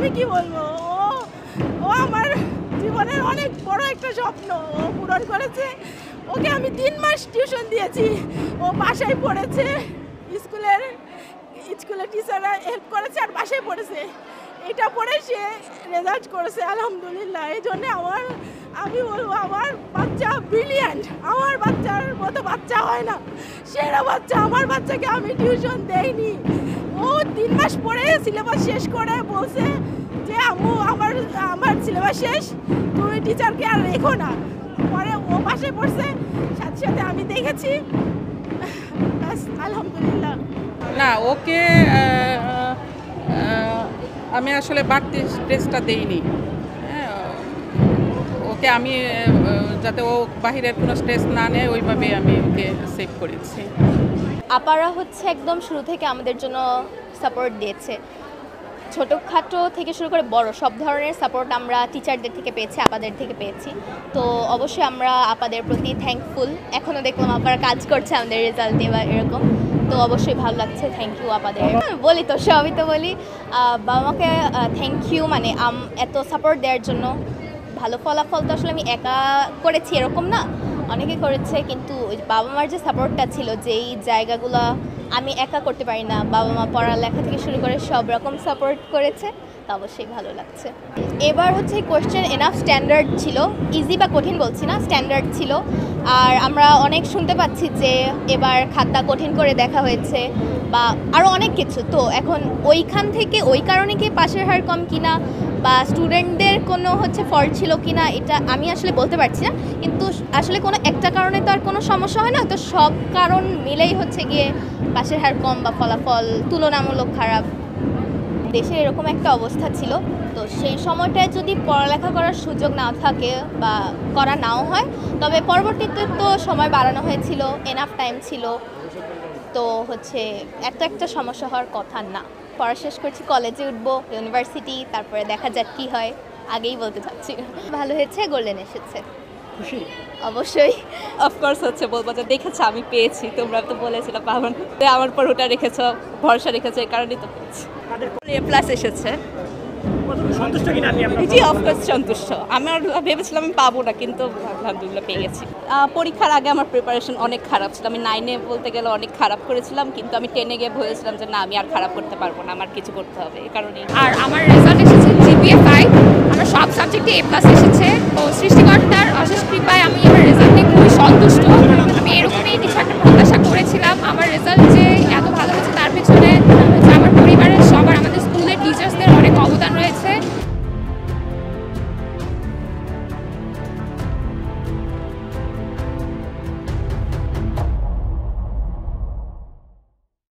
আমি কি বলবো, ও আমার জীবনের অনেক বড় একটা স্বপ্ন ও পূরণ করেছে। ওকে আমি 3 মাস টিউশন দিয়েছি, ও বাসায় পড়েছে, স্কুলের টিচাররা হেল্প করেছে আর বাসায় পড়েছে। এটা পড়ে সে রেজাল্ট করেছে আলহামদুলিল্লাহ। এই জন্যে আমি বলবো আমার বাচ্চা ব্রিলিয়ান্ট, আমার বাচ্চার মতো বাচ্চা হয় না, সেরা বাচ্চা। আমার বাচ্চাকে আমি টিউশন দেইনি, ও 3 মাস পরে সিলেবাস শেষ করে বলছে যে আম্মু আমার সিলেবাস শেষ, তুমি টিচারকে আর রেখো না। পরে ও বাসায় পড়ছে, সাথে সাথে আমি দেখেছি, আলহামদুলিল্লাহ। না, ওকে আমি আসলে বাড়তি স্ট্রেসটা দেইনি। ওকে আমি যাতে ও বাহিরের কোনো স্ট্রেস না নেয় ওইভাবে আমি ওকে সেভ করেছি। আপারা হচ্ছে একদম শুরু থেকে আমাদের জন্য সাপোর্ট দিয়েছে, ছোটোখাটো থেকে শুরু করে বড় সব ধরনের সাপোর্ট আমরা টিচারদের থেকে পেয়েছি, আপাদের থেকে পেয়েছি। তো অবশ্যই আমরা আপাদের প্রতি থ্যাঙ্কফুল। এখনও দেখলাম আপারা কাজ করছে আমাদের রেজাল্ট নিয়ে বা এরকম, তো অবশ্যই ভালো লাগছে। থ্যাংক ইউ আপাদের। বলি তো সবই তো বলি, বাবা মাকে থ্যাংক ইউ, মানে এত সাপোর্ট দেওয়ার জন্য। ভালো ফলাফল তো আসলে আমি একা করেছি এরকম না, অনেকে করেছে, কিন্তু বাবা মার যে সাপোর্টটা ছিল, যেই জায়গাগুলো আমি একা করতে পারি না, বাবা মা পড়ালেখা থেকে শুরু করে সব রকম সাপোর্ট করেছে, তো অবশ্যই ভালো লাগছে। এবার হচ্ছে কোয়েশ্চেন এনাফ স্ট্যান্ডার্ড ছিল, ইজি বা কঠিন বলছি না, স্ট্যান্ডার্ড ছিল। আর আমরা অনেক শুনতে পাচ্ছি যে এবার খাতা কঠিন করে দেখা হয়েছে বা আরও অনেক কিছু। তো এখন ওইখান থেকে ওই কারণে কি পাশের হার কম কিনা বা স্টুডেন্টদের কোনো হচ্ছে ফল্ট ছিল কিনা, এটা আমি আসলে বলতে পারছি না। কিন্তু আসলে কোনো একটা কারণে তো আর কোনো সমস্যা হয় না, তো সব কারণ মিলেই হচ্ছে গিয়ে পাশের হার কম বা ফলাফল তুলনামূলক খারাপ। দেশের এরকম একটা অবস্থা ছিল, তো সেই সময়টায় যদি পড়ালেখা করার সুযোগ না থাকে বা করা নাও হয়, তবে পরবর্তীতে তো সময় বাড়ানো হয়েছিল, এনাফ টাইম ছিল, তো হচ্ছে একটা সমস্যা হওয়ার কথা না। পড়া শেষ করছি, কলেজে উঠবো, ইউনিভার্সিটি, তারপরে দেখা যাক কী হয়, আগেই বলতে চাচ্ছি। ভালো হয়েছে, গোল্ডেন এসেছে, খুশি অবশ্যই। অফকোর্স হচ্ছে বলবো যে দেখেছো আমি পেয়েছি, তোমরা তো বলেছিল পাবেন, আমার পর ওটা রেখেছো, ভরসা রেখেছো, এই কারণেই তো পেয়েছি। A+ এসেছে, জি অফকোর্স সন্তুষ্ট। আমার ভেবেছিলাম আমি পাবো না, কিন্তু আলহামদুলিল্লাহ পেয়ে গেছি। পরীক্ষার আগে আমার প্রিপারেশন অনেক খারাপ ছিল, আমি 9-এ বলতে গেলে অনেক খারাপ করেছিলাম, কিন্তু আমি 10-এ গিয়ে ভেবেছিলাম যে না, আমি আর খারাপ করতে পারবো না, আমার কিছু করতে হবে, এই কারণেই। আর আমার রেজাল্ট এসেছে GPA 5, আমার সব সাবজেক্টে A+ এসেছে। তো সৃষ্টিকর্তার অশেষ কৃপায় আমি আমার রেজাল্ট নিয়ে খুবই সন্তুষ্ট।